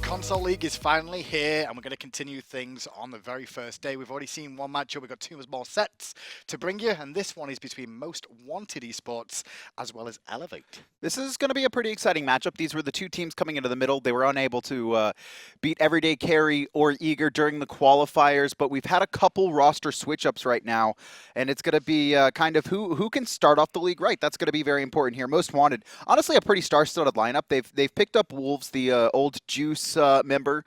Console League is finally here, and we're going to continue things on the very first day. We've already seen one matchup. We've got two more sets to bring you, and this one is between Most Wanted Esports as well as eLevate. This is going to be a pretty exciting matchup. These were the two teams coming into the middle. They were unable to beat Everyday Carry or Eager during the qualifiers, but we've had a couple roster switch-ups right now, and it's going to be kind of who can start off the league right. That's going to be very important here. Most Wanted, honestly, a pretty star-studded lineup. They've picked up Wolves, the old Juice member,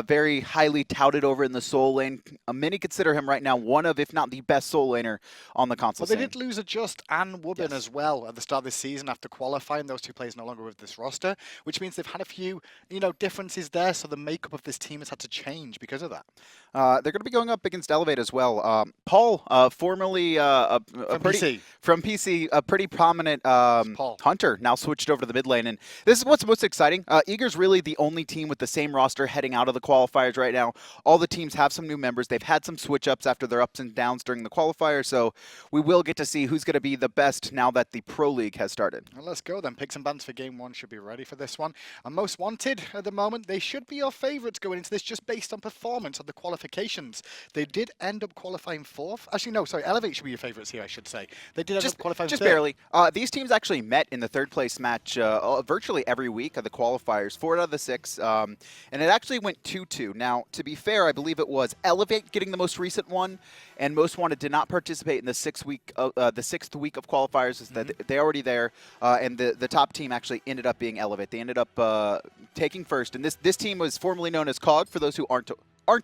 very highly touted over in the Soul lane. Many consider him right now one of, if not the best Soul laner on the console Well, they scene. did lose Just and Woobin as well at the start of this season after qualifying. Those two players no longer with this roster, which means they've had a few, differences there. So the makeup of this team has had to change because of that. They're going to be going up against eLevate as well. Paul, formerly from PC, a pretty prominent hunter, now switched over to the mid lane. And this is what's most exciting. Eager's really the only team with the same roster heading out of the qualifiers right now. All the teams have some new members. They've had some switch-ups after their ups and downs during the qualifier, so we will get to see who's going to be the best now that the Pro League has started. Well, let's go then. Picks and bans for game one should be ready for this one. And Most Wanted at the moment, they should be your favourites going into this just based on performance of the qualifications. They did end up qualifying fourth. Actually, no, sorry, eLevate should be your favourites here, I should say. They did end up qualifying just third. barely. These teams actually met in the third place match virtually every week of the qualifiers, 4 out of the 6, and it actually went 2-2. Now, to be fair, I believe it was eLevate getting the most recent one, and Most Wanted did not participate in the sixth week of qualifiers. Is that they're already there, and the top team actually ended up being eLevate. They ended up taking first, and this team was formerly known as COG for those who aren't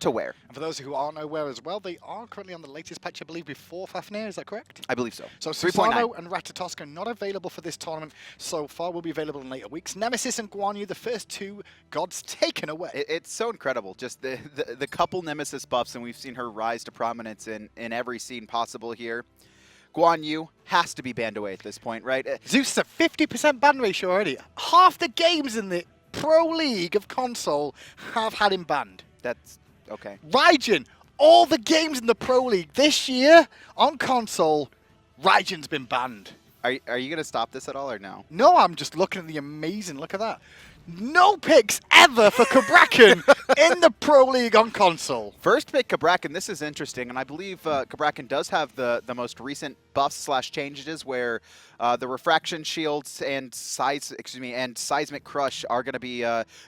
aware. And for those who aren't aware as well, they are currently on the latest patch, I believe, before Athena. Is that correct? I believe so. So Susano and Ratatosk are not available for this tournament so far. Will be available in later weeks. Nemesis and Guan Yu, the first two gods taken away. It's so incredible. Just the couple Nemesis buffs, and we've seen her rise to prominence in every scene possible here. Guan Yu has to be banned away at this point, right? Zeus is a 50% ban ratio already. Half the games in the Pro League of console have had him banned. That's okay. Raijin, all the games in the Pro League this year on console, Raijin's been banned. Are you going to stop this at all or no? No, I'm just looking at the amazing, look at that. No picks ever for Cabrakan in the Pro League on console. First pick Cabrakan. This is interesting, and I believe Cabrakan does have the most recent buffs / changes where the refraction shields and seismic crush are going to be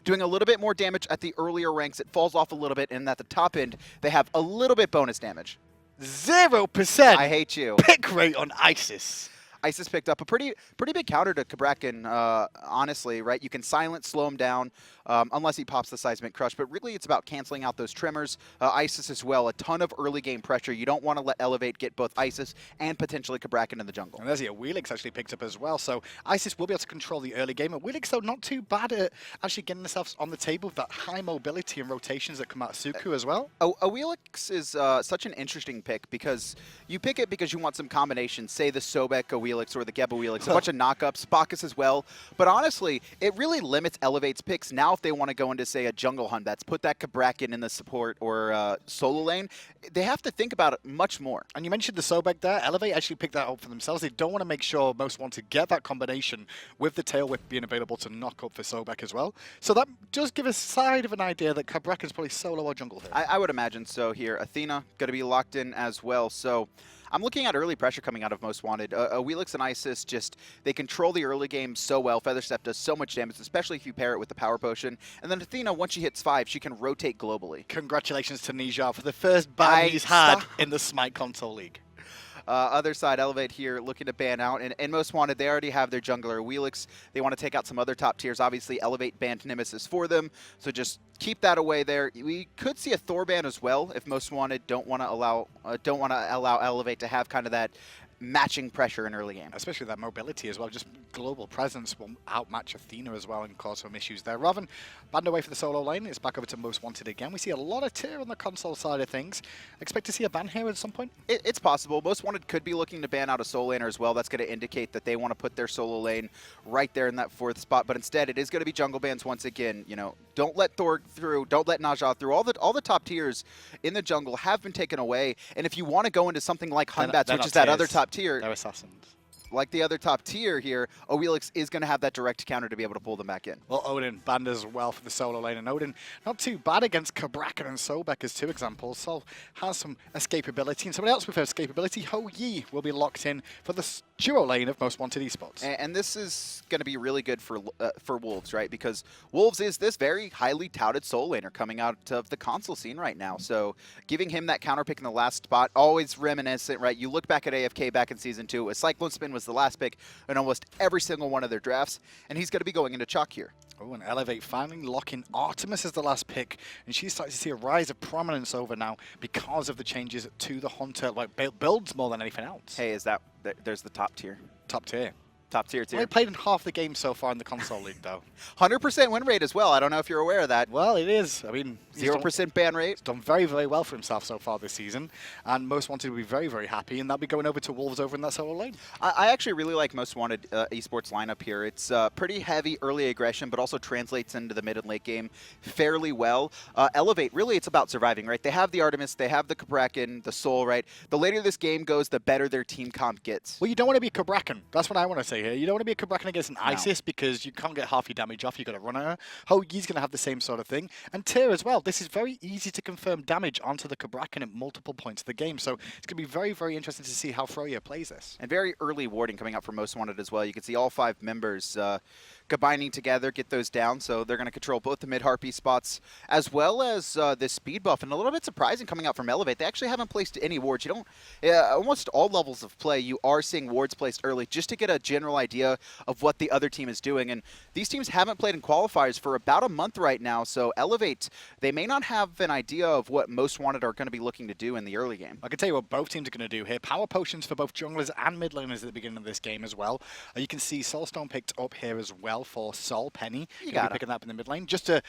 doing a little bit more damage at the earlier ranks. It falls off a little bit, and at the top end they have a little bit bonus damage. 0%. I hate you. Pick rate on Isis. Isis picked up a pretty big counter to Cabrakan, honestly, right? You can silence, slow him down, unless he pops the Seismic Crush, but really it's about canceling out those tremors. Isis as well, a ton of early game pressure. You don't want to let eLevate get both Isis and potentially Cabrakan in the jungle. And there's the Awilix actually picked up as well, so Isis will be able to control the early game. Awilix, though, not too bad at actually getting themselves on the table with that high mobility and rotations that come out of Suku as well. Awilix is such an interesting pick because you pick it because you want some combinations, say the Sobek Awilix or the Geb Awilix, a bunch of knockups, Bacchus as well. But honestly, it really limits eLevate's picks now if they want to go into, say, a jungle hunt that's put that Cabrakan in the support or solo lane. They have to think about it much more. And you mentioned the Sobek there. eLevate actually picked that up for themselves. They don't want to make sure Most want to get that combination with the tail whip being available to knock up for Sobek as well. So that does give a side of an idea that Cabrakan's probably solo or jungle here. I would imagine so here. Athena going to be locked in as well. So I'm looking at early pressure coming out of Most Wanted. Awilix and Isis they control the early game so well. Featherstep does so much damage, especially if you pair it with the Power Potion. And then Athena, once she hits 5, she can rotate globally. Congratulations to Nijar for the first ban he's had in the Smite Console League. Other side, eLevate here looking to ban out. And Most Wanted, they already have their jungler, Awilix. They want to take out some other top tiers. Obviously, eLevate banned Nemesis for them. So just keep that away there. We could see a Thor ban as well if Most Wanted don't want to allow eLevate to have kind of that matching pressure in early game. Especially that mobility as well. Just global presence will outmatch Athena as well and cause some issues there. Robin, banned away for the solo lane. It's back over to Most Wanted again. We see a lot of tier on the console side of things. Expect to see a ban here at some point? It's possible. Most Wanted could be looking to ban out a solo laner as well. That's going to indicate that they want to put their solo lane right there in that 4th spot. But instead, it is going to be jungle bans once again. Don't let Thor through. Don't let Najah through. All the top tiers in the jungle have been taken away. And if you want to go into something like Hunbats, which is that other top tier. They're assassins. like the other top tier here, Awilix is going to have that direct counter to be able to pull them back in. Well, Odin banned as well for the solo lane, and Odin not too bad against Cabrakan and Sobek as two examples. Sol has some escapability, and somebody else with escapability, Ho-Yi, will be locked in for the duo lane of Most Wanted Esports. And this is going to be really good for Wolves, right? Because Wolves is this very highly touted soul laner coming out of the console scene right now. So giving him that counter pick in the last spot, always reminiscent, right? You look back at AFK back in Season 2, a Cyclone Spin was the last pick in almost every single one of their drafts, and he's going to be going into Chaac here. Oh, and eLevate finally locking Artemis as the last pick, and she's starting to see a rise of prominence over now because of the changes to the Hunter, like builds more than anything else. Hey, there's the top tier. Top tier. Top tier tier. Only played in half the game so far in the console league, though. 100% win rate as well. I don't know if you're aware of that. Well, it is. I mean, 0% ban rate. He's done very, very well for himself so far this season, and Most Wanted will be very, very happy, and they'll be going over to Wolves over in that solo lane. I actually really like Most Wanted Esports lineup here. It's pretty heavy early aggression, but also translates into the mid and late game fairly well. eLevate, really, it's about surviving, right? They have the Artemis, they have the Cabrakan, the Soul, right? The later this game goes, the better their team comp gets. Well, you don't want to be Cabrakan. That's what I want to say here. You don't want to be a Cabrakan against an ISIS because you can't get half your damage off. You've got to run at her. Ho-Yi's going to have the same sort of thing. And Tyr as well. This is very easy to confirm damage onto the Cabrakan at multiple points of the game. So it's going to be very, very interesting to see how Froyuh plays this. And very early warding coming out for Most Wanted as well. You can see all 5 members combining together, get those down. So they're going to control both the mid-harpy spots as well as this speed buff. And a little bit surprising coming out from eLevate. They actually haven't placed any wards. You don't, almost all levels of play, you are seeing wards placed early just to get a general idea of what the other team is doing. And these teams haven't played in qualifiers for about a month right now. So eLevate, they may not have an idea of what Most Wanted are going to be looking to do in the early game. I can tell you what both teams are going to do here. Power potions for both junglers and mid laners at the beginning of this game as well. You can see Soulstone picked up here as well for Sol. Penny going to be picking that up in the mid lane just to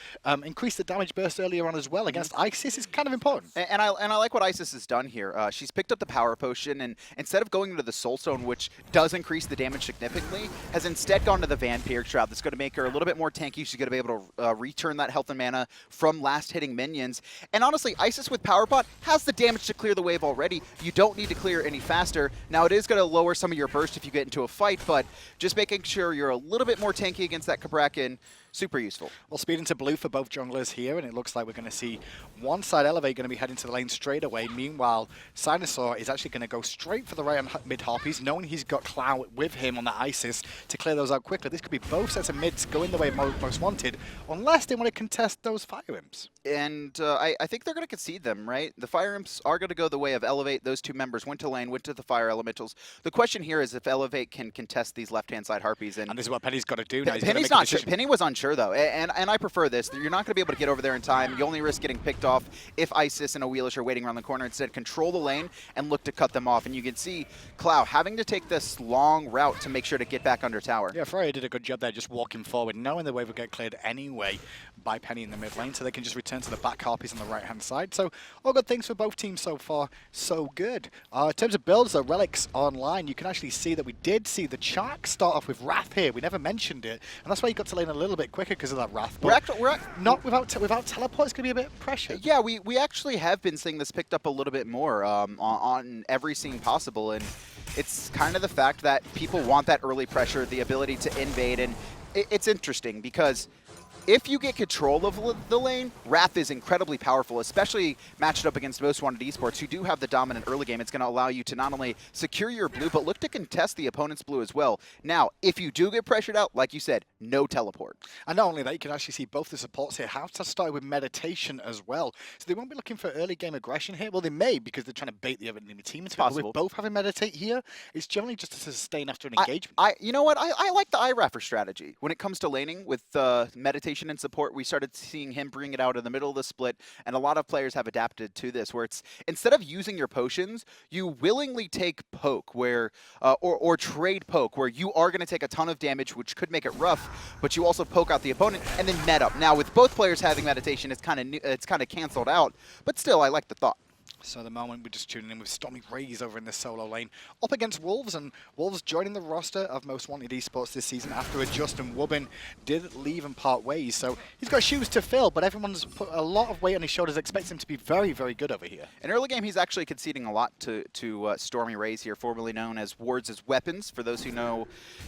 increase the damage burst earlier on as well against ISIS is kind of important. And I like what ISIS has done here. She's picked up the power potion, and instead of going into the Soulstone, which does increase the damage significantly, has instead gone to the Vampiric Shroud. That's going to make her a little bit more tanky. She's going to be able to return that health and mana from last hitting minions. And honestly, ISIS with Power Pot has the damage to clear the wave already. You don't need to clear any faster. Now, it is going to lower some of your burst if you get into a fight, but just making sure you're a little bit more tanky against that Cabrakan, super useful. Well, speed into blue for both junglers here, and it looks like we're going to see one side eLevate going to be heading to the lane straight away. Meanwhile, xCynosurex is actually going to go straight for the right mid harpies, knowing he's got Clow with him on the ISIS to clear those out quickly. This could be both sets of mids going the way Most Wanted, unless they want to contest those Fire Imps. And I think they're going to concede them, right? The Fire Imps are going to go the way of eLevate. Those two members went to lane, went to the Fire Elementals. The question here is if eLevate can contest these left-hand side harpies. And this is what Penny's got to do now. Penny's not sure. Penny was unsure, though. And I prefer this. You're not going to be able to get over there in time. You only risk getting picked off if ISIS and Awilix are waiting around the corner. Instead, control the lane and look to cut them off. And you can see Clow having to take this long route to make sure to get back under tower. Yeah, Froyuh did a good job there just walking forward, knowing the wave would get cleared anyway by Penny in the mid lane, so they can just return to the back harpies on the right-hand side. So all good things for both teams so far, so good. In terms of builds, though, Relics online, you can actually see that we did see the Chaac start off with Wrath here. We never mentioned it, and that's why he got to lane a little bit quicker because of that Wrath. We're not without teleport, it's going to be a bit of pressure. Yeah, we actually have been seeing this picked up a little bit more on every scene possible, and it's kind of the fact that people want that early pressure, the ability to invade, and it's interesting because if you get control of the lane, Wrath is incredibly powerful, especially matched up against Most Wanted Esports, who do have the dominant early game. It's going to allow you to not only secure your blue, but look to contest the opponent's blue as well. Now, if you do get pressured out, like you said, no teleport. And not only that, you can actually see both the supports here have to start with meditation as well. So they won't be looking for early game aggression here. Well, they may, because they're trying to bait the other enemy team into it. But with both having meditate here, it's generally just to sustain after an engagement. You know what? I like the IRAFer strategy. When it comes to laning with meditation and support, we started seeing him bring it out in the middle of the split, and a lot of players have adapted to this, where it's instead of using your potions, you willingly take poke, where or trade poke, where you are going to take a ton of damage, which could make it rough, but you also poke out the opponent and then med up. Now, with both players having meditation, it's kind of canceled out, but still, I like the thought. So at the moment, we're just tuning in with StormyRays over in the solo lane, up against Wolves, and Wolves joining the roster of Most Wanted Esports this season after a Justin Wubbin did leave and part ways. So he's got shoes to fill, but everyone's put a lot of weight on his shoulders, expects him to be very, very good over here. In early game, he's actually conceding a lot to StormyRays here, formerly known as Words as Weapons, for those who know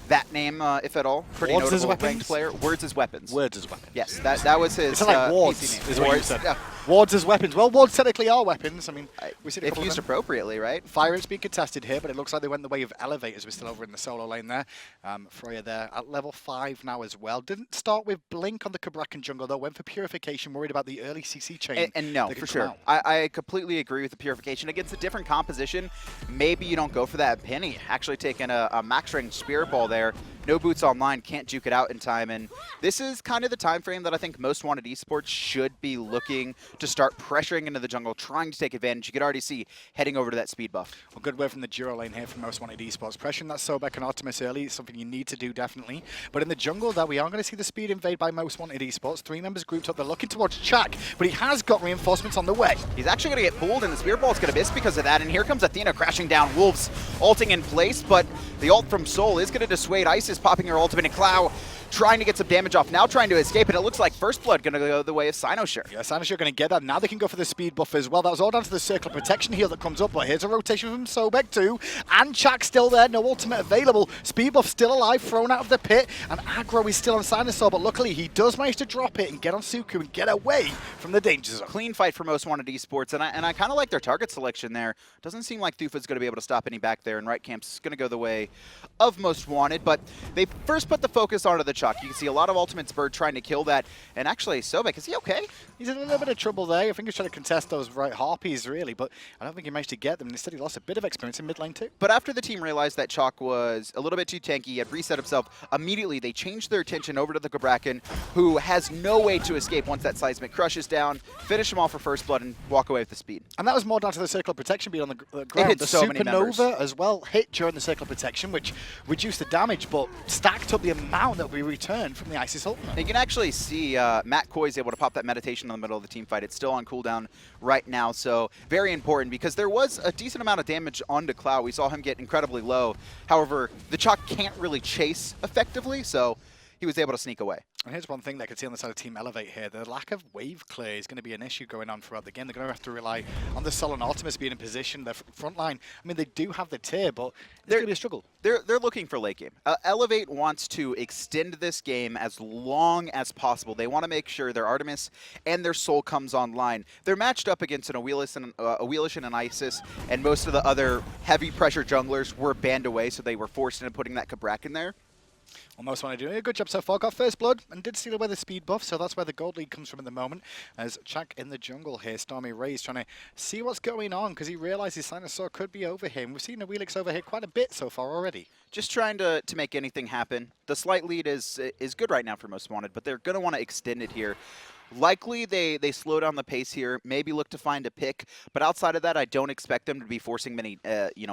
that name, if at all. Pretty Words as notable Weapons? ranked player. Words as Weapons. Words as weapons. Yes, that was his It's like wards, PC name. is what you Wards, said. yeah. Wards as weapons. Well, wards technically are weapons. I mean, we see a If couple of used them. appropriately, right? Fire rate's being contested here, but it looks like they went the way of eLevate as we're still over in the solo lane there. Froyuh there at level 5 now as well. Didn't start with Blink on the Cabrakan jungle though, went for Purification, worried about the early CC chain. And no, that for could sure. come out. I completely agree with the Purification. Against a different composition, maybe you don't go for that. Pennyy actually taking a max range Spirit Ball there. No boots online, can't juke it out in time. And this is kind of the time frame that I think Most Wanted Esports should be looking to start pressuring into the jungle, trying to take advantage. You could already see heading over to that speed buff. Well, good work from the duo lane here from Most Wanted Esports. Pressuring that Sobek and Artemis early is something you need to do, definitely. But in the jungle, though, we are going to see the speed invade by Most Wanted Esports. 3 members grouped up. They're looking towards Chaac, but he has got reinforcements on the way. He's actually going to get pulled, and the Spirit Ball is going to miss because of that. And here comes Athena crashing down. Wolves ulting in place, but the ult from Soul is going to dissuade. Ice is popping her ultimate, and Clow trying to get some damage off, now trying to escape, and it looks like First Blood going to go the way of xCynosurex. Yeah, xCynosurex going to get that. Now they can go for the speed buff as well. That was all down to the circle of protection heal that comes up, but here's a rotation from Sobek too. And Chaac still there, no ultimate available. Speed buff still alive, thrown out of the pit, and aggro is still on xCynosurex, but luckily he does manage to drop it and get on Suku and get away from the danger zone. Clean fight for Most Wanted Esports, and I kind of like their target selection there. Doesn't seem like Thoofa's going to be able to stop any back there, and Right Camp's going to go the way of Most Wanted, but they first put the focus onto the Chaac. You can see a lot of Ultimate's Bird trying to kill that, and actually Sobek, is he okay? He's in a little bit of trouble there. I think he's trying to contest those right harpies, really, but I don't think he managed to get them. Instead, he lost a bit of experience in mid lane, too. But after the team realized that Chaac was a little bit too tanky, he had reset himself, immediately they changed their attention over to the Cabrakan, who has no way to escape once that seismic crushes down, finish him off for First Blood, and walk away with the speed. And that was more down to the circle of protection being on the ground. hit The so many members. Supernova as well hit during the circle of protection, which reduced the damage, but stacked up the amount that we returned from the Isis ultimate. You can actually see Matt Koiz able to pop that meditation in the middle of the team fight. It's still on cooldown right now, so very important because there was a decent amount of damage onto Clow. We saw him get incredibly low. However, the Chaac can't really chase effectively, so he was able to sneak away. And here's one thing that I could see on the side of Team eLevate here. The lack of wave clear is going to be an issue going on throughout the game. They're going to have to rely on the Sol and Artemis being in position. Their front line, I mean, they do have the tier, but it's going to be a struggle. They're looking for late game. eLevate wants to extend this game as long as possible. They want to make sure their Artemis and their Soul comes online. They're matched up against an Awilix and an Isis, and most of the other heavy pressure junglers were banned away, so they were forced into putting that Cabrakan there. Well, Most Wanted doing a good job so far. Got First Blood and did steal away the speed buff, so that's where the gold lead comes from at the moment. As Chaac in the jungle here, StormyRays trying to see what's going on because he realizes xCynosurex could be over him. We've seen Awilix over here quite a bit so far already. Just trying to make anything happen. The slight lead is good right now for Most Wanted, but they're going to want to extend it here. Likely they slow down the pace here, maybe look to find a pick, but outside of that, I don't expect them to be forcing many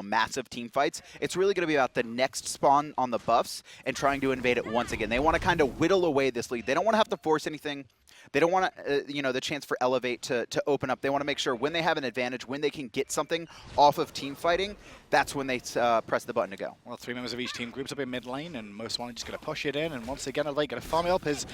massive team fights. It's really going to be about the next spawn on the buffs and trying to invade it once again. They want to kind of whittle away this lead. They don't want to have to force anything. They don't want to, the chance for eLevate to open up. They want to make sure when they have an advantage, when they can get something off of team fighting, that's when they press the button to go. Well, 3 members of each team groups up in mid lane, and Most Wanted just going to push it in. And once again, eLevate going to farm it up. His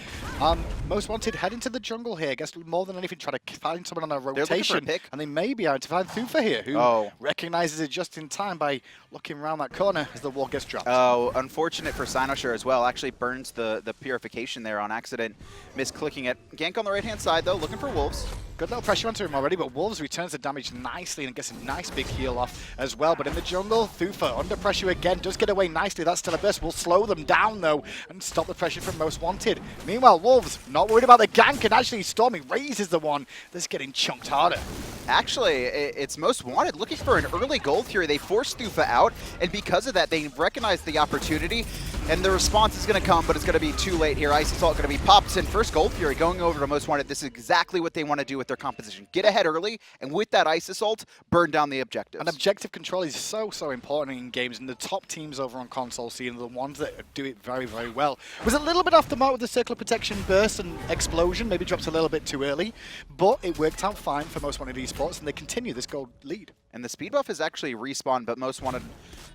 Most Wanted head into the jungle here. I guess more than anything, try to find someone on a rotation. Pick. And they may be able to find Thoofa here, who recognizes it just in time by looking around that corner as the wall gets dropped. Oh, unfortunate for xCynosurex as well. Actually burns the Purification there on accident, misclicking it. Gank on the right-hand side, though, looking for Wolves. Good little pressure onto him already, but Wolves returns the damage nicely and gets a nice big heal off as well. But in the jungle, Thoofa under pressure again, does get away nicely. That's still a burst. Will slow them down, though, and stop the pressure from Most Wanted. Meanwhile, Wolves not worried about the gank, and actually StormyRays is the one that's getting chunked harder. Actually, it's Most Wanted looking for an early gold here. They forced Thoofa out, and because of that, they recognized the opportunity, and the response is going to come, but it's going to be too late here. Ice Assault going to be popped in. First Gold Fury going over to Most Wanted. This is exactly what they want to do with their composition. Get ahead early, and with that Ice Assault, burn down the objectives. And objective control is so important in games, and the top teams over on console scene are the ones that do it very, very well. Was a little bit off the mark with the Circle of Protection burst and explosion, maybe dropped a little bit too early, but it worked out fine for Most Wanted Esports, and they continue this gold lead. And the speed buff is actually respawned, but Most Wanted,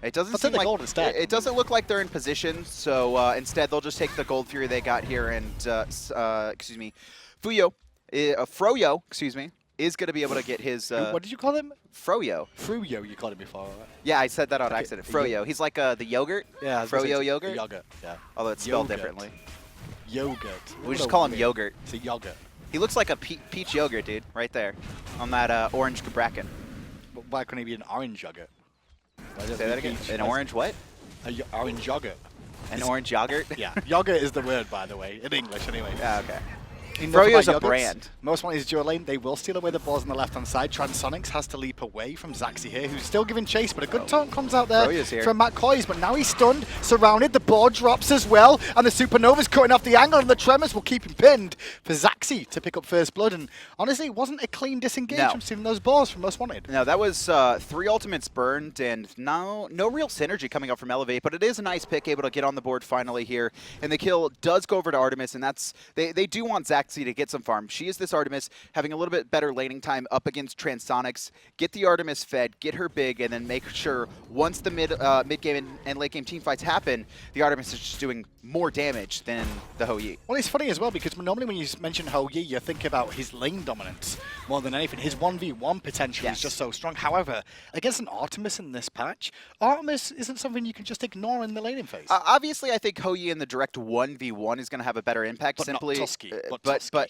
it doesn't seem like it doesn't look like they're in position. So instead, they'll just take the gold fury they got here, and excuse me, Froyuh, excuse me, is going to be able to get his. What did you call him? Froyuh. Froyuh, you called him before, right? Yeah, I said that on accident. Froyuh. He's like the yogurt. Yeah, Froyuh yogurt. Yogurt. Yeah. Although it's spelled differently. Yogurt. We just call him yogurt. It's a yogurt. He looks like a peach yogurt, dude, right there, on that orange Cabrakan. But why couldn't he be an orange yogurt? Say that again. An orange what? Orange yogurt. An orange yogurt? Yeah, yogurt is the word, by the way, in English anyway. Yeah, okay. Froyuh is a brand. Most Wanted is dual lane. They will steal away the balls on the left-hand side. Transonics has to leap away from Zachsy here, who's still giving chase, but a good taunt comes out there from Koiz, but now he's stunned, surrounded. The board drops as well, and the Supernova's cutting off the angle, and the Tremors will keep him pinned for Zachsy to pick up first blood. And honestly, it wasn't a clean disengage from stealing those balls from Most Wanted. No, that was 3 ultimates burned, and no real synergy coming up from eLevate, but it is a nice pick, able to get on the board finally here. And the kill does go over to Artemis, and that's they do want Zachsy to get some farm. She is this Artemis, having a little bit better laning time up against Transonics. Get the Artemis fed, get her big, and then make sure once the mid-game and late-game team fights happen, the Artemis is just doing more damage than the Ho-Yi. Well, it's funny as well, because normally when you mention Ho-Yi, you think about his lane dominance more than anything. His 1v1 potential is just so strong. However, against an Artemis in this patch, Artemis isn't something you can just ignore in the laning phase. Obviously, I think Ho-Yi in the direct 1v1 is going to have a better impact. But simply, not Tusky.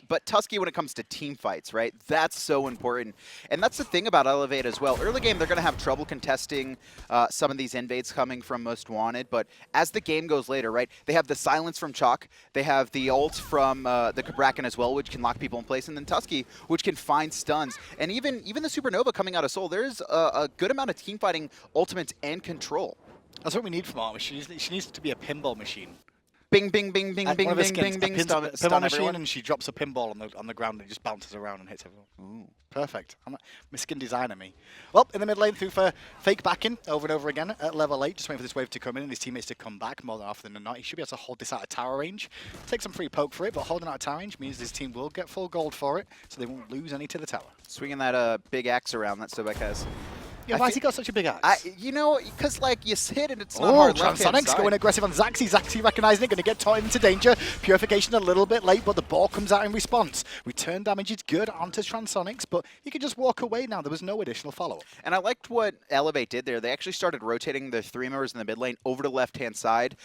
But Tusky when it comes to team fights, right? That's so important. And that's the thing about eLevate as well. Early game, they're going to have trouble contesting some of these invades coming from Most Wanted. But as the game goes later, right, they have the silence from Chaac. They have the ult from the Cabrakan as well, which can lock people in place. And then Tusky, which can find stuns. And even the Supernova coming out of Seoul, there's a good amount of team fighting, ultimates, and control. That's what we need from Artemis. She needs to be a pinball machine. Bing, bing, bing, bing, bing, bing, bing, bing, pinball machine, and she drops a pinball on the ground and just bounces around and hits everyone. Ooh. Perfect. My skin designer, me. Well, in the mid lane, Thoofa fake backing over and over again at level 8, just waiting for this wave to come in and his teammates to come back more than often than not. He should be able to hold this out of tower range. Take some free poke for it, but holding out of tower range means his team will get full gold for it, so they won't lose any to the tower. Swinging that big axe around that Sobek has. Yeah, why has he got such a big axe? You know, because like you hit and it's not hard. Transonics going aggressive on Zachsy. Zachsy recognizing it, going to get taught into danger. Purification a little bit late, but the ball comes out in response. Return damage is good onto Transonics, but you can just walk away now. There was no additional follow-up. And I liked what eLevate did there. They actually started rotating the 3 members in the mid lane over to the left-hand side,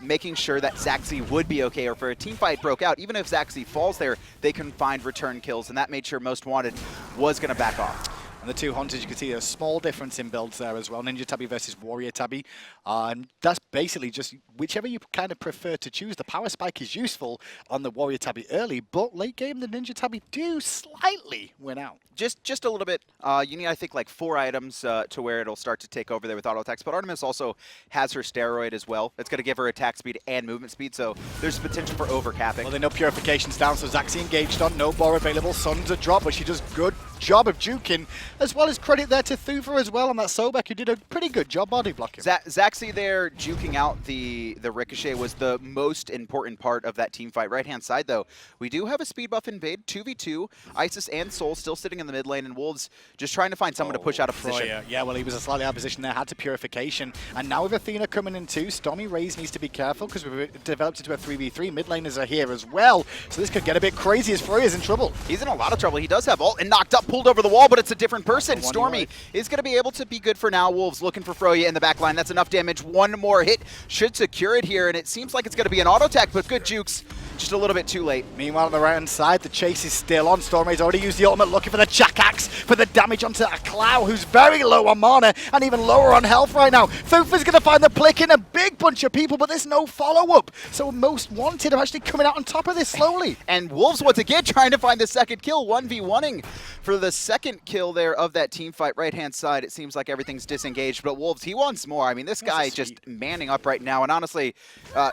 making sure that Zachsy would be okay, or if a team fight broke out, even if Zachsy falls there, they can find return kills, and that made sure Most Wanted was going to back off. And the two hunters, you can see a small difference in builds there as well. Ninja Tabby versus Warrior Tabby. And that's basically just whichever you kind of prefer to choose. The power spike is useful on the Warrior Tabby early, but late game, the Ninja Tabby do slightly win out. Just a little bit. You need, I think, like 4 items to where it'll start to take over there with auto attacks. But Artemis also has her steroid as well. It's going to give her attack speed and movement speed, so there's potential for overcapping. Well, they know Purification's down, so Zachsy engaged on. No bar available. Sun's a drop, but she does good job of juking, as well as credit there to Thoofa as well on that Sobek, who did a pretty good job body blocking. Zachsy there juking out the ricochet was the most important part of that team fight. Right-hand side, though, we do have a speed buff invade, 2v2. Isis and Soul still sitting in the mid lane, and Wolves just trying to find someone to push out of position. Froyuh. Yeah, well, he was a slightly out of position there, had to Purification, and now with Athena coming in too, StormyRays needs to be careful because we've developed into a 3v3. Mid laners are here as well, so this could get a bit crazy as Froyuh's in trouble. He's in a lot of trouble. He does have ult and knocked up, pulled over the wall, but it's a different person. Stormy is going to be able to be good for now. Wolves looking for Froyuh in the back line. That's enough damage. One more hit should secure it here, and it seems like it's going to be an auto attack, but good jukes. Just a little bit too late. Meanwhile, on the right-hand side, the chase is still on. StormyRays already used the ultimate, looking for the Chaac axe for the damage onto a Clow, who's very low on mana and even lower on health right now. Thoofa's going to find the plick in a big bunch of people, but there's no follow-up. So Most Wanted are actually coming out on top of this slowly. And Wolves, once again, trying to find the second kill, 1v1ing for the second kill there of that team fight. Right-hand side, it seems like everything's disengaged, but Wolves, he wants more. I mean, this guy just manning up right now, and honestly,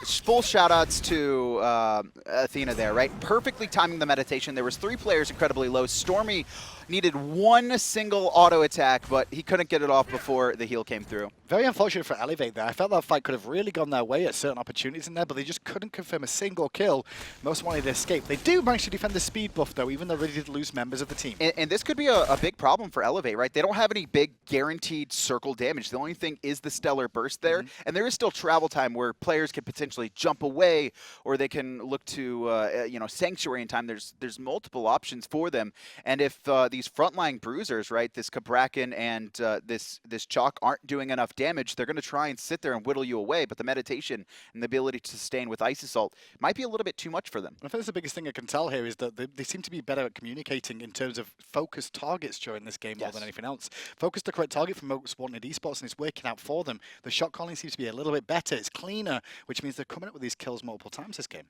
full shout-outs to Athena there, right? Perfectly timing the meditation. There was 3 players incredibly low. Stormy needed 1 single auto attack, but he couldn't get it off before the heal came through. Very unfortunate for eLevate there. I felt that fight could have really gone their way at certain opportunities in there, but they just couldn't confirm a single kill. Most wanted to escape. They do manage to defend the speed buff, though, even though they did lose members of the team. And this could be a big problem for eLevate, right? They don't have any big guaranteed circle damage. The only thing is the stellar burst there, and there is still travel time where players can potentially jump away, or they can look to sanctuary in time. There's multiple options for them, and if these frontline bruisers, right, this Cabrakan and this Chaac aren't doing enough damage, they're going to try and sit there and whittle you away. But the meditation and the ability to sustain with Ice Assault might be a little bit too much for them. I think that's the biggest thing I can tell here is that they seem to be better at communicating in terms of focused targets during this game more than anything else. Focus the correct target for most Wanted Esports, and it's working out for them. The shot calling seems to be a little bit better. It's cleaner, which means they're coming up with these kills multiple times this game.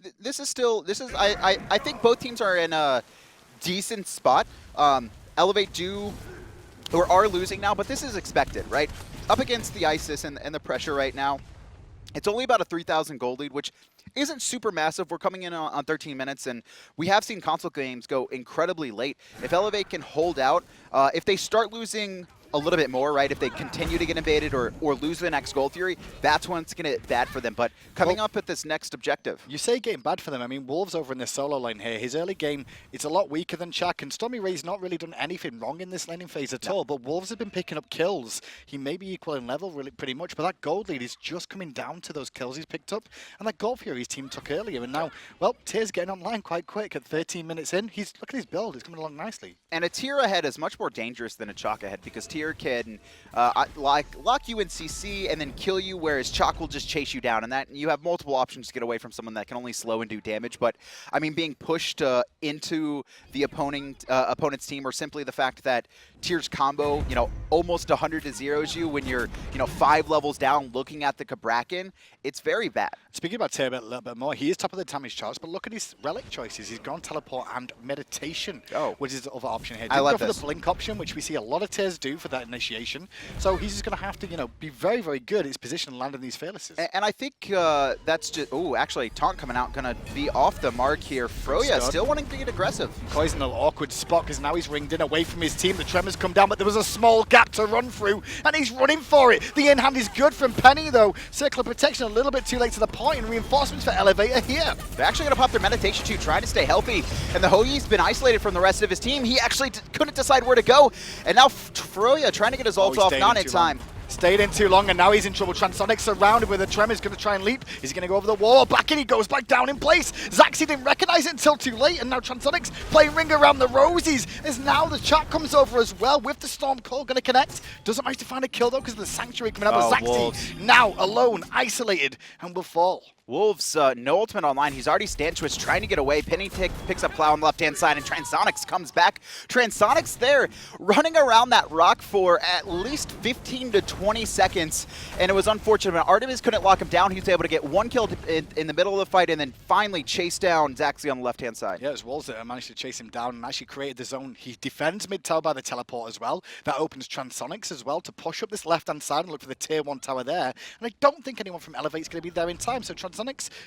I think both teams are in a decent spot. eLevate are losing now, but this is expected, right? Up against the ISIS and the pressure right now, it's only about a 3,000 gold lead, which isn't super massive. We're coming in on 13 minutes, and we have seen console games go incredibly late. If eLevate can hold out, if they start losing a little bit more, right? If they continue to get invaded or lose the next Gold Fury, that's when it's going to get bad for them. But coming up at this next objective. You say getting bad for them. I mean, Wolves over in this solo lane here. His early game, it's a lot weaker than Chaac, and StormyRays not really done anything wrong in this laning phase at all, but Wolves have been picking up kills. He may be equal in level really pretty much, but that gold lead is just coming down to those kills he's picked up, and that Gold Fury his team took earlier, and now, well, Tyr's getting online quite quick at 13 minutes in. Look at his build. It's coming along nicely. And a Tyr ahead is much more dangerous than a Chaac ahead, because Tyr can lock you in CC and then kill you, whereas Chaac will just chase you down, and that you have multiple options to get away from someone that can only slow and do damage. But I mean, being pushed into the opponent's team, or simply the fact that Tyr's combo, almost 100 to 0s you when you're 5 levels down looking at the Cabrakan, it's very bad. Speaking about Tyr a little bit more, he is top of the damage charts, but look at his relic choices. He's gone teleport and meditation, which is the other option here. I love go for the blink option, which we see a lot of Tyrs do for that initiation. So he's just going to have to, be very, very good at his position and landing these fearlesses. And I think that's just, actually, taunt coming out, going to be off the mark here. Froyuh still wanting to get aggressive. Koiz in an awkward spot because now he's ringed in away from his team. The Tremors come down, but there was a small gap to run through, and he's running for it. The in-hand is good from Pennyy, though. Circle of protection a little bit too late to the point, and reinforcements for eLevate are here. They're actually going to pop their meditation too, trying to stay healthy. And the Hoyi's been isolated from the rest of his team. He actually couldn't decide where to go. And now Froyuh trying to get his ult off, not in time. Stayed in too long, and now he's in trouble. Transonics surrounded with the Tremors, going to try and leap. He's going to go over the wall. Back in, he goes back down in place. Zachsy didn't recognize it until too late, and now Transonics playing ring around the rosies. As now the Chaac comes over as well with the Storm Call, going to connect. Doesn't manage to find a kill, though, because of the Sanctuary coming out. But Zachsy Wolves now alone, isolated, and will fall. Wolves, no ultimate online. He's already stand twist, trying to get away. Pennyy picks up Clow on the left-hand side, and Transonics comes back. Transonics there, running around that rock for at least 15 to 20 seconds, and it was unfortunate. Artemis couldn't lock him down. He was able to get 1 kill in the middle of the fight, and then finally chase down Zachsy on the left-hand side. Yeah, it was Wolves that managed to chase him down and actually created the zone. He defends mid-tower by the teleport as well. That opens Transonics as well to push up this left-hand side and look for the tier 1 tower there. And I don't think anyone from eLevate's going to be there in time, so Transonics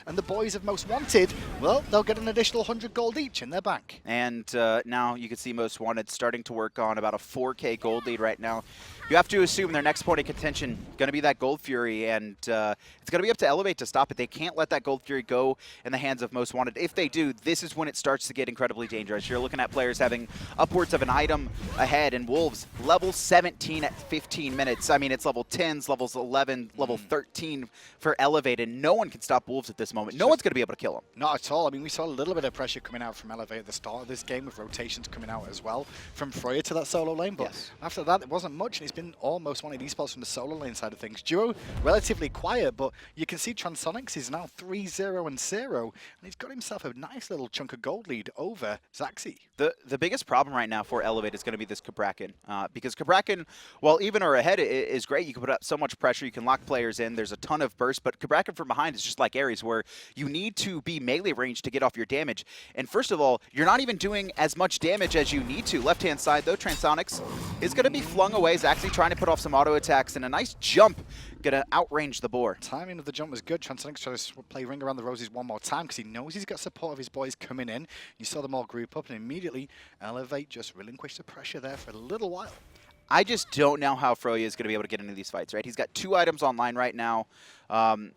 and the boys of Most Wanted, well, they'll get an additional 100 gold each in their bank. And now you can see Most Wanted starting to work on about a 4K gold lead right now. You have to assume their next point of contention going to be that Gold Fury, and it's going to be up to eLevate to stop it. They can't let that Gold Fury go in the hands of Most Wanted. If they do, this is when it starts to get incredibly dangerous. You're looking at players having upwards of an item ahead, and Wolves, level 17 at 15 minutes. I mean, it's level 10s, levels 11, level 13 for eLevate, and no one can stop Wolves at this moment. No one's going to be able to kill them. Not at all. I mean, we saw a little bit of pressure coming out from eLevate at the start of this game, with rotations coming out as well from Froyuh to that solo lane, but after that, it wasn't much, and it's been almost Wanted Esports from the solo lane side of things. Duo, relatively quiet, but you can see Transonics is now 3-0 and 0, and he's got himself a nice little chunk of gold lead over Zachsy. The biggest problem right now for eLevate is going to be this Cabrakan, because Cabrakan, while even or ahead is great, you can put out so much pressure, you can lock players in, there's a ton of burst, but Cabrakan from behind is just like Ares, where you need to be melee range to get off your damage. And first of all, you're not even doing as much damage as you need to. Left-hand side, though, Transonics is going to be flung away. Zachsy trying to put off some auto attacks, and a nice jump going to outrange the boar. Timing of the jump was good. Transonics trying to play Ring Around the Roses one more time because he knows he's got support of his boys coming in. You saw them all group up, and immediately eLevate just relinquished the pressure there for a little while. I just don't know how Froyuh is going to be able to get into these fights, right? He's got 2 items online right now.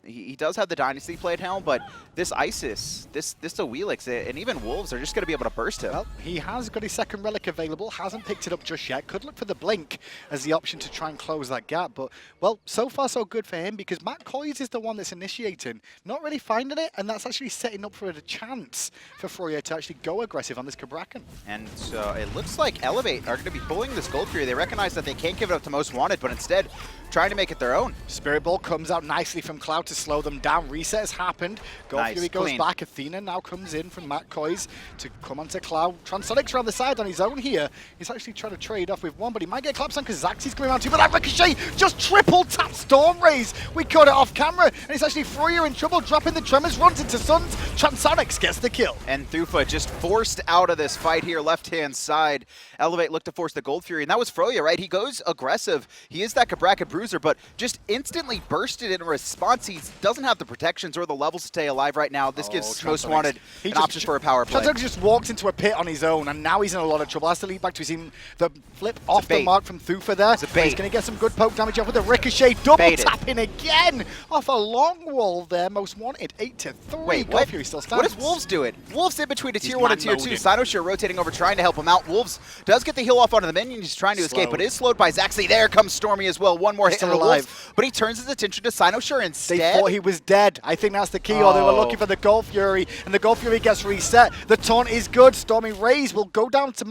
He does have the Dynasty plate helm, but this Isis, this Awilix, and even Wolves are just going to be able to burst him. Well, he has got his second relic available, hasn't picked it up just yet. Could look for the blink as the option to try and close that gap, but, well, so far so good for him because Koiz is the one that's initiating, not really finding it, and that's actually setting up for a chance for Froyuh to actually go aggressive on this Cabrakan. And so it looks like eLevate are going to be pulling this Gold Fury. They recognize that they can't give it up to Most Wanted, but instead trying to make it their own. Spirit Ball comes out nicely from Cloud to slow them down. Reset has happened. Gold Fury goes clean. back. Athena now comes in from Koiz to come onto Cloud. Transonics around the side on his own here. He's actually trying to trade off with one, but he might get collapsed on because Zachsy's coming around too. But that Ricochet just triple tap StormyRays. We caught it off camera, and it's actually Froyuh in trouble, dropping the Tremors, runs into Suns. Transonics gets the kill. And Thoofa just forced out of this fight here, left-hand side. eLevate looked to force the Gold Fury, and that was Froyuh, right? He goes aggressive. He is that Cabrakan bruiser, but just instantly bursted in response. He doesn't have the protections or the levels to stay alive right now. This gives Most Wanted an option for a power play. Transonics just walked into a pit on his own, and now he's in a lot of trouble. Has to lead back to his team. The flip off the mark from Thoofa there. It's a bait. He's going to get some good poke damage off with the Ricochet. Double tapping again off a long wall there. Most Wanted 8-3. Wait, Gold Fury still stands. What does Wolves do it? Wolves in between a tier 1 and tier 2. XCynosurex rotating over, trying to help him out. Wolves does get the heal off onto the minion. He's trying to escape, but is slowed by Zachsy. There comes Stormy as well. One more hit on the Wolves, but he turns his attention to XCynosurex instead. They thought he was dead. I think that's the key, or they were looking for the Gold Fury, and the Gold Fury gets reset. The taunt is good. StormyRays will go down to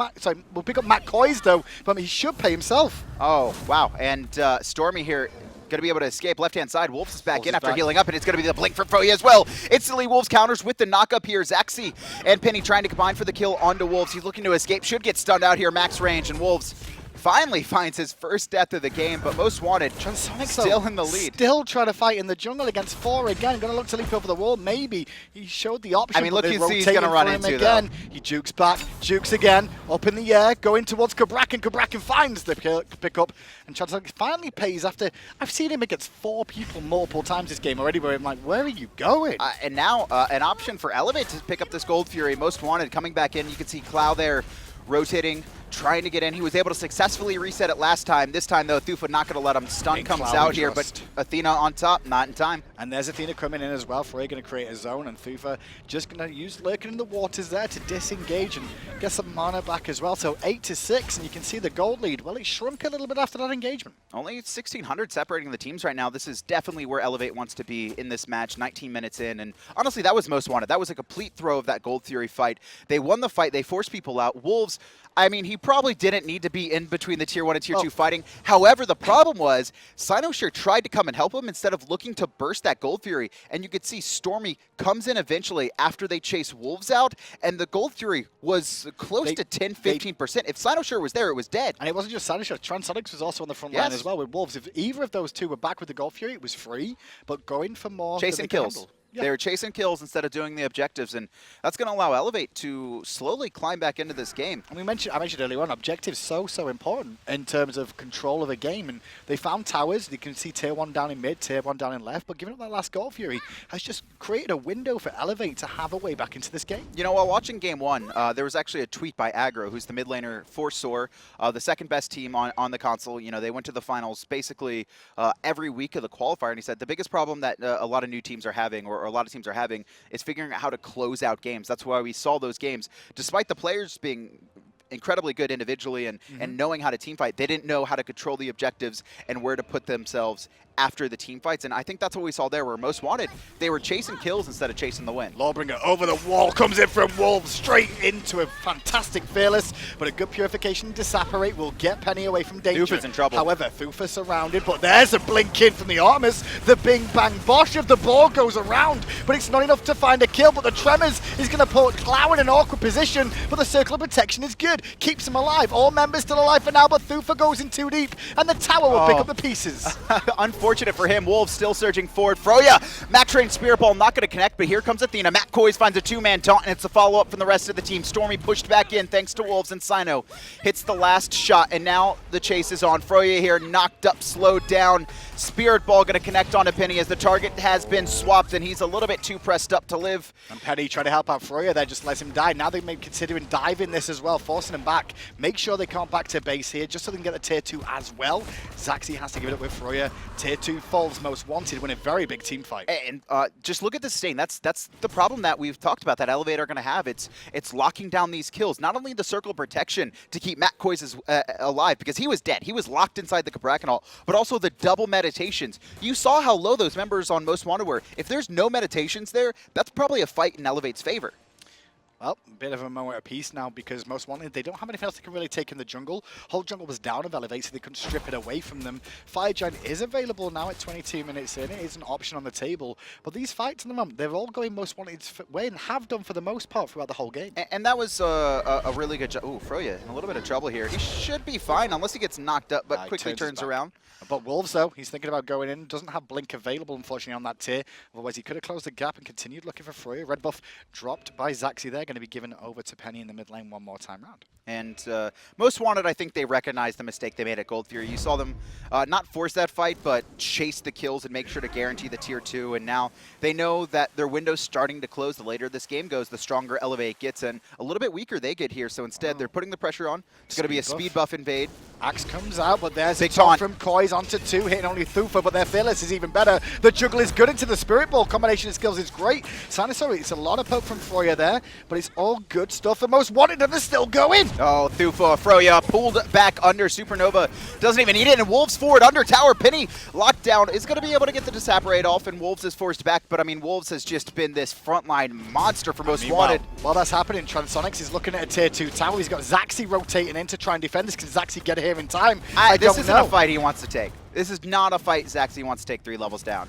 will pick up Koiz though, but he should pay himself. Oh, wow. And Stormy here going to be able to escape left-hand side. Wolves is back in after healing up, and it's going to be the blink for Froyuh as well. Instantly, Wolves counters with the knock-up here. Zachsy and Pennyy trying to combine for the kill onto Wolves. He's looking to escape. Should get stunned out here, max range, and Wolves finally finds his first death of the game, but Most Wanted Transonics still in the lead. Still trying to fight in the jungle against 4 again. Going to look to leap over the wall. Maybe he showed the option. I mean, look who he's going to run into again. Though. He jukes back, jukes again, up in the air, going towards Cabrakan. Cabrakan finds the pick up, and Transonics finally pays after I've seen him against 4 people multiple times this game already. Where I'm like, where are you going? And now an option for eLevate to pick up this Gold Fury. Most Wanted coming back in. You can see Clow there rotating, trying to get in. He was able to successfully reset it last time. This time, though, Thoofa not going to let him. Stun comes out here, but Athena on top, not in time. And there's Athena coming in as well. Froyuh going to create a zone, and Thoofa just going to use Lurking in the Waters there to disengage and get some mana back as well. So 8-6, and you can see the gold lead. Well, it shrunk a little bit after that engagement. Only 1,600 separating the teams right now. This is definitely where eLevate wants to be in this match, 19 minutes in. And honestly, that was Most Wanted. That was a complete throw of that Gold Fury fight. They won the fight. They forced people out. Wolves, I mean, he probably didn't need to be in between the tier 1 and tier 2 fighting. However, the problem was XCynosurex tried to come and help him instead of looking to burst that Gold Fury. And you could see Stormy comes in eventually after they chase Wolves out, and the Gold Fury was close to 10-15%. If XCynosurex was there, it was dead. And it wasn't just XCynosurex. Transonics was also on the front line as well with Wolves. If either of those two were back with the Gold Fury, it was free, but going for more chasing kills. Yeah. They were chasing kills instead of doing the objectives, and that's going to allow eLevate to slowly climb back into this game. And I mentioned earlier on, objectives so important in terms of control of a game, and they found towers. You can see tier 1 down in mid, tier 1 down in left, but giving up that last Gold Fury has just created a window for eLevate to have a way back into this game. You know, while watching game 1, there was actually a tweet by Aggro, who's the mid laner for SOAR, the second best team on the console. You know, they went to the finals basically every week of the qualifier, and he said the biggest problem that a lot of new teams are having, or a lot of teams are having, is figuring out how to close out games. That's why we saw those games, despite the players being incredibly good individually and knowing how to team fight, they didn't know how to control the objectives and where to put themselves after the team fights. And I think that's what we saw there, where Most Wanted, they were chasing kills instead of chasing the win. Lawbringer over the wall, comes in from Wolves, straight into a fantastic Fearless, but a good purification to separate will get Pennyy away from danger. Thoofa's in trouble. However, Thoofa surrounded, but there's a blink in from the Artemis. The bing bang bosh of the ball goes around, but it's not enough to find a kill, but the Tremors is going to put Clow in an awkward position, but the circle of protection is good, keeps him alive. All members still alive for now, but Thoofa goes in too deep, and the tower will pick up the pieces. Unfortunately, unfortunate for him. Wolves still surging forward. Froyuh, Mac Train Spirit Ball not going to connect, but here comes Athena. Matt Koiz finds a two-man taunt, and it's a follow-up from the rest of the team. Stormy pushed back in thanks to Wolves, and Cyno hits the last shot, and now the chase is on. Froyuh here knocked up, slowed down. Spirit Ball going to connect onto Pennyy as the target has been swapped, and he's a little bit too pressed up to live. And Pennyy trying to help out Froyuh there, just lets him die. Now they may be considering diving this as well, forcing him back. Make sure they can't back to base here, just so they can get the tier 2 as well. Zachsy has to give it up with Froyuh. Tier 2 falls most wanted, win a very big team fight. And just look at the sustain. That's the problem that we've talked about that eLevate are going to have. It's locking down these kills. Not only the circle protection to keep Matt Koiz alive, because he was dead. He was locked inside the Cabrakan, but also the double meditations. You saw how low those members on Most Wanted were. If there's no meditations there, that's probably a fight in eLevate's favor. Well, a bit of a moment of peace now because Most Wanted, they don't have anything else they can really take in the jungle. Whole jungle was down of eLevate, so they couldn't strip it away from them. Fire Giant is available now at 22 minutes in. It is an option on the table. But these fights in the moment, they're all going Most Wanted's way and have done for the most part throughout the whole game. And that was a really good job. Ooh, Froyuh in a little bit of trouble here. He should be fine unless he gets knocked up, but quickly turns around. But Wolves, though, he's thinking about going in. Doesn't have Blink available, unfortunately, on that tier. Otherwise, he could have closed the gap and continued looking for Froyuh. Red buff dropped by Zachsy there, going to be given over to Pennyy in the mid lane one more time round. And Most Wanted, I think they recognize the mistake they made at Gold Fury. You saw them not force that fight, but chase the kills and make sure to guarantee the tier 2. And now they know that their window's starting to close. The later this game goes, the stronger eLevate gets, and a little bit weaker they get here. So instead, they're putting the pressure on. It's going to be a speed buff invade. Axe comes out, but there's big a taunt taunt from Koiz onto 2, hitting only Thoofa, but their Fearless is even better. The juggle is good into the Spirit Ball. Combination of skills is great. xCynosurex, it's a lot of poke from Froyuh there, but it's all good stuff. And Most Wanted, and they're still going. Oh, Thoofa, Froyuh pulled back under. Supernova doesn't even need it, and Wolves forward under tower. Pennyy locked down, is going to be able to get the Disapparate off, and Wolves is forced back. But I mean, Wolves has just been this frontline monster for Most Wanted. While that's happening, Transonics is looking at a tier 2 tower. He's got Zachsy rotating in to try and defend this. Can Zachsy get here in time? This isn't a fight he wants to take. This is not a fight Zachsy wants to take 3 levels down.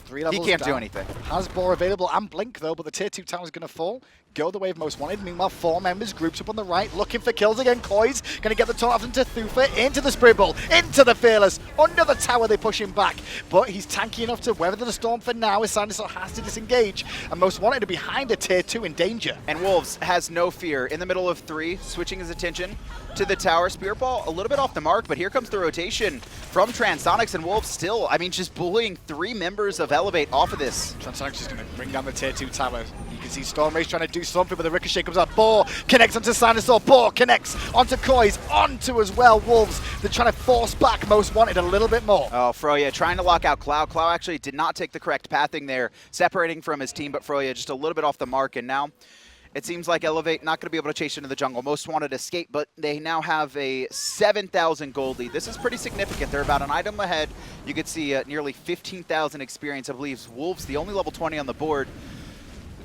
3 levels he can't down. do anything. Has Bore available and Blink though, but the tier 2 tower is going to fall. Go the way of Most Wanted. Meanwhile, 4 members grouped up on the right, looking for kills again. Koiz going to get the taunt off into Thoofa, into the Spirit Ball, into the Fearless. Under the tower, they push him back. But he's tanky enough to weather the storm for now, as xCynosurex has to disengage. And Most Wanted are behind a tier 2 in danger. And Wolves has no fear. In the middle of 3, switching his attention to the tower. Spirit Ball a little bit off the mark, but here comes the rotation from Transonics, and Wolves still, I mean, just bullying 3 members of eLevate off of this. Transonics is going to bring down the tier 2 tower. You can see StormyRays trying to do something, but the ricochet comes out. Boar connects onto xCynosurex. Boar connects onto Koiz, onto as well Wolves. They're trying to force back Most Wanted a little bit more. Oh, Froyuh trying to lock out Clow. Clow actually did not take the correct pathing there, separating from his team, but Froyuh just a little bit off the mark, and now it seems like eLevate not going to be able to chase into the jungle. Most Wanted escape, but they now have a 7,000 gold lead. This is pretty significant. They're about an item ahead. You could see nearly 15,000 experience. I believe Wolves, the only level 20 on the board.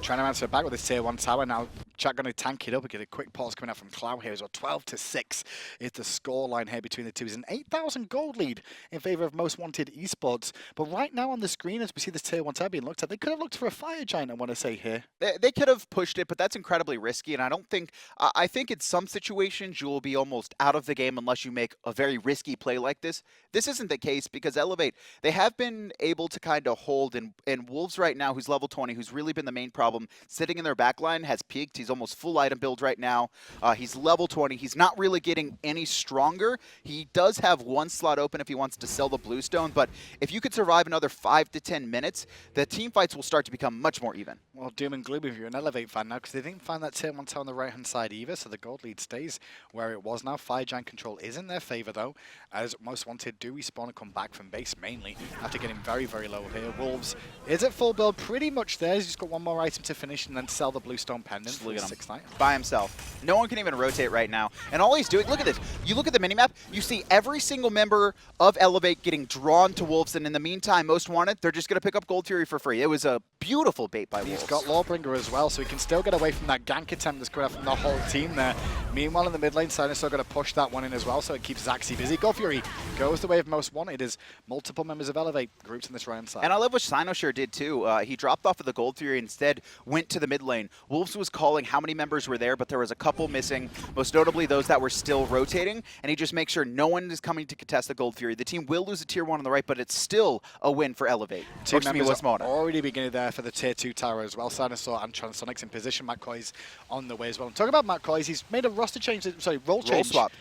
Trying to answer back with this tier 1 tower now. Chaac going to tank it up and get a quick pause coming out from Clow here as well. 12-6 is the score line here between the two. It's an 8,000 gold lead in favor of Most Wanted Esports. But right now on the screen, as we see this tier 1 tower being looked at, they could have looked for a Fire Giant, I want to say here. They could have pushed it, but that's incredibly risky. And I don't think, I think in some situations you will be almost out of the game unless you make a very risky play like this. This isn't the case because eLevate, they have been able to kind of hold, and Wolves right now, who's level 20, who's really been the main problem, sitting in their backline, has peaked. He's almost full item build right now. He's level 20. He's not really getting any stronger. He does have 1 slot open if he wants to sell the Bluestone, but if you could survive another 5 to 10 minutes, the team fights will start to become much more even. Well, doom and gloom if you're an eLevate fan now, because they didn't find that tier 1 tower on the right-hand side either, so the gold lead stays where it was now. Fire Giant control is in their favor, though, as Most Wanted do respawn and come back from base, mainly, after getting very, very low here. Wolves is at full build, pretty much there. He's just got 1 more item to finish and then sell the Bluestone pendant for the 6th night. By himself. No one can even rotate right now. And all he's doing, look at this. You look at the minimap, you see every single member of eLevate getting drawn to Wolves, and in the meantime, Most Wanted, they're just going to pick up Gold Fury for free. It was a beautiful bait by Wolves. He's got Lawbringer as well, so he can still get away from that gank attempt that's coming out from the whole team there. Meanwhile, in the mid lane, xCynosurex going to push that one in as well, so it keeps Zachsy busy. Gold Fury goes the way of Most Wanted as multiple members of eLevate groups in this right-hand side. And I love what xCynosurex did too. He dropped off of the Gold Fury, instead went to the mid lane. Wolves was calling showing how many members were there, but there was a couple missing, most notably those that were still rotating, and he just makes sure no one is coming to contest the Gold Fury. The team will lose a tier 1 on the right, but it's still a win for eLevate. Two members are already beginning there for the tier 2 tower as well. xCynosurex and Transonics in position. Koiz on the way as well. And talking about Koiz, he's made a roster change, role change swap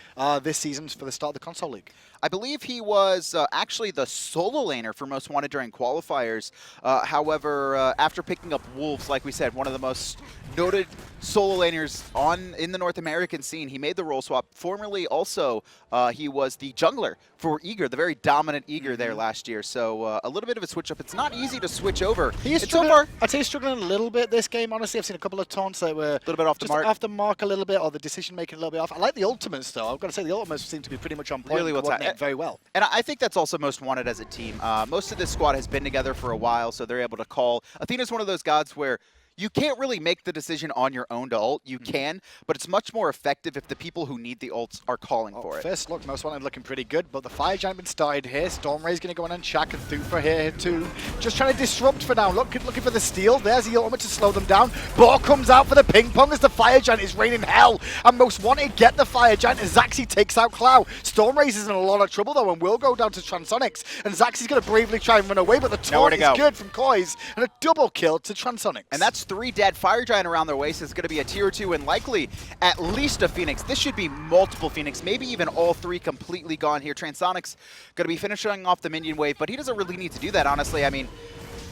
this season for the start of the console league. I believe he was actually the solo laner for Most Wanted during qualifiers. However, after picking up Wolves, like we said, one of the most noted solo laners in the North American scene, he made the role swap. Formerly also, he was the jungler for Eager, the very dominant Eager there last year. So a little bit of a switch up. It's not easy to switch over. I'd say he's struggling a little bit this game, honestly. I've seen a couple of taunts that were a little bit off the mark. Off the mark a little bit, or the decision making a little bit off. I like the ultimates though. I've got to say the ultimates seem to be pretty much on point. Really well very well. And I think that's also Most Wanted as a team. Most of this squad has been together for a while, so they're able to call. Athena's one of those gods where you can't really make the decision on your own to ult. You can, but it's much more effective if the people who need the ults are calling for it. First look, Most Wanted looking pretty good, but the Fire Giant been started here. StormyRays going to go in and Chaac and Thoofa here too. Just trying to disrupt for now. Looking for the steal. There's the ultimate to slow them down. Ball comes out for the ping pong as the Fire Giant is raining hell. And Most Wanted get the Fire Giant as Zachsy takes out Clow. StormyRays is in a lot of trouble though and will go down to Transonics. And Zachsy's going to bravely try and run away, but the taunt is good from Koiz and a double kill to Transonics. And that's 3 dead. Fire Giant around their waist is going to be a tier 2 and likely at least a Phoenix. This should be multiple Phoenix, maybe even all 3 completely gone here. Transonics going to be finishing off the minion wave, but he doesn't really need to do that, honestly. I mean,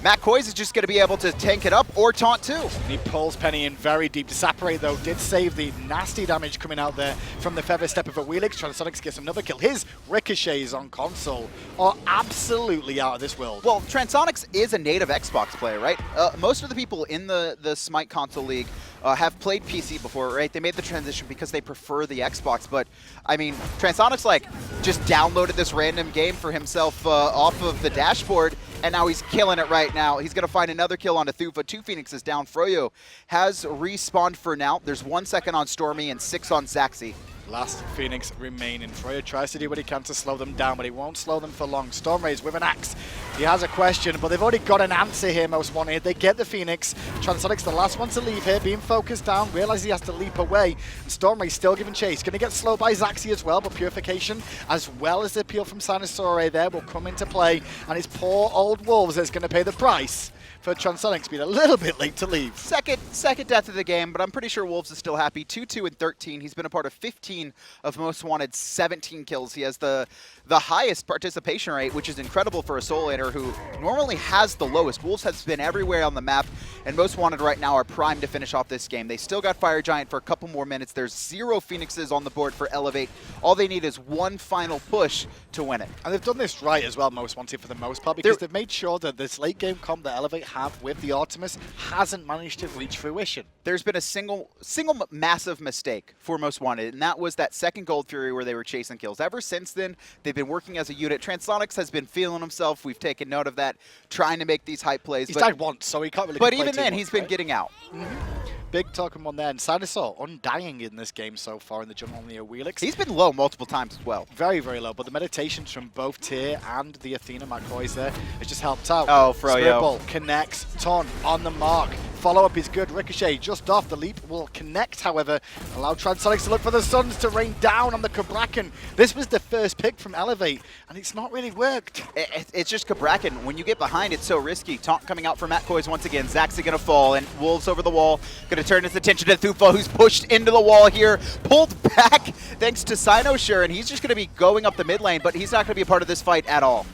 Koiz is just going to be able to tank it up or taunt too. And he pulls Pennyy in very deep. Disapparate though did save the nasty damage coming out there from the feather step of Awilix. Transonics gets another kill. His ricochets on console are absolutely out of this world. Well, Transonics is a native Xbox player, right? Most of the people in the Smite console league have played PC before, right? They made the transition because they prefer the Xbox, but I mean, Transonics just downloaded this random game for himself off of the dashboard, and now he's killing it right now. He's going to find another kill onto Thoofa. 2 Phoenixes down. Froyuh has respawned for now. There's 1 second on Stormy and 6 on Zachsy. Last Phoenix remaining. Froyuh tries to do what he can to slow them down, but he won't slow them for long. StormyRays with an axe. He has a question, but they've already got an answer here, Most Wanted. They get the Phoenix. Transonics the last one to leave here, being focused down, realizes he has to leap away. And StormyRays still giving chase. Going to get slowed by Zachsy as well, but Purification, as well as the appeal from xCynosurex there, will come into play. And it's poor old Wolves that's going to pay the price for Transonics being a little bit late to leave. Second death of the game, but I'm pretty sure Wolves is still happy. 2-2 and 13. He's been a part of 15 of Most Wanted 17 kills. He has the highest participation rate, which is incredible for a solo laner who normally has the lowest. Wolves has been everywhere on the map, and Most Wanted right now are primed to finish off this game. They still got Fire Giant for a couple more minutes. There's 0 Phoenixes on the board for eLevate. All they need is 1 final push to win it. And they've done this right as well, Most Wanted, for the most part, because they've made sure that this late game comp that eLevate have with the Artemis hasn't managed to reach fruition. There's been a single massive mistake for Most Wanted, and that was that second Gold Fury where they were chasing kills. Ever since then, they've been working as a unit. Transonics has been feeling himself. We've taken note of that, trying to make these hype plays. He's died once, so he can't really But even then, he's been getting out. Big talking one there, and xCynosurex undying in this game so far in the jungle on the Awilix. He's been low multiple times as well. Very, very low, but the meditations from both Tyr and the Athena Koiz there has just helped out. Oh, Froyuh connects, ton on the mark. Follow-up is good. Ricochet just off. The leap will connect, however. Allow Transonics to look for the Suns to rain down on the Cabrakan. This was the first pick from eLevate, and it's not really worked. It's just Cabrakan. When you get behind, it's so risky. Taunt coming out from Koiz once again. Zachsy going to fall, and Wolves over the wall. Going to turn his attention to Thoofa, who's pushed into the wall here. Pulled back thanks to xCynosurex, and he's just going to be going up the mid lane, but he's not going to be a part of this fight at all.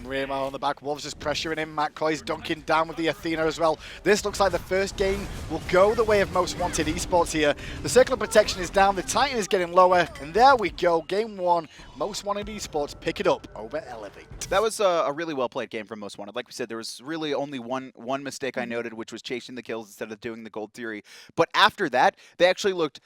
Remo on the back, Wolves just pressuring him. Koiz dunking down with the Athena as well. This looks like the first game will go the way of Most Wanted Esports here. The circle of protection is down, the Titan is getting lower, and there we go. Game 1, Most Wanted Esports pick it up over eLevate. That was a really well played game from Most Wanted. Like we said, there was really only one mistake I noted, which was chasing the kills instead of doing the Gold Theory. But after that, they actually looked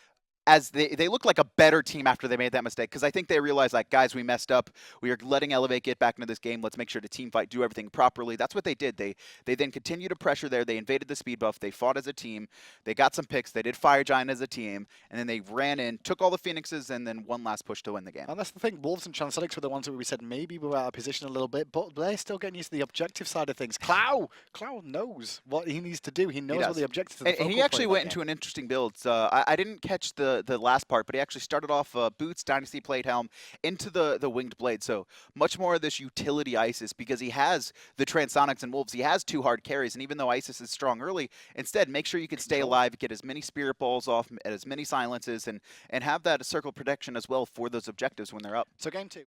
as they look like a better team after they made that mistake, because I think they realized, like, guys, we messed up. We are letting eLevate get back into this game. Let's make sure to team fight, do everything properly. That's what they did. They then continued to pressure there. They invaded the speed buff. They fought as a team. They got some picks. They did Fire Giant as a team, and then they ran in, took all the Phoenixes, and then one last push to win the game. And that's the thing. Wolves and Transonics were the ones that we said maybe we were out of position a little bit, but they're still getting used to the objective side of things. Clow knows what he needs to do. He knows what the objectives are. And he actually went into an interesting build. I didn't catch the last part, but he actually started off boots, Dynasty Plate Helm, into the Winged Blade. So much more of this utility ISIS, because he has the Transonics and Wolves. He has 2 hard carries, and even though ISIS is strong early, instead make sure you can stay alive, get as many Spirit Balls off, as many silences, and have that circle protection as well for those objectives when they're up. So game 2.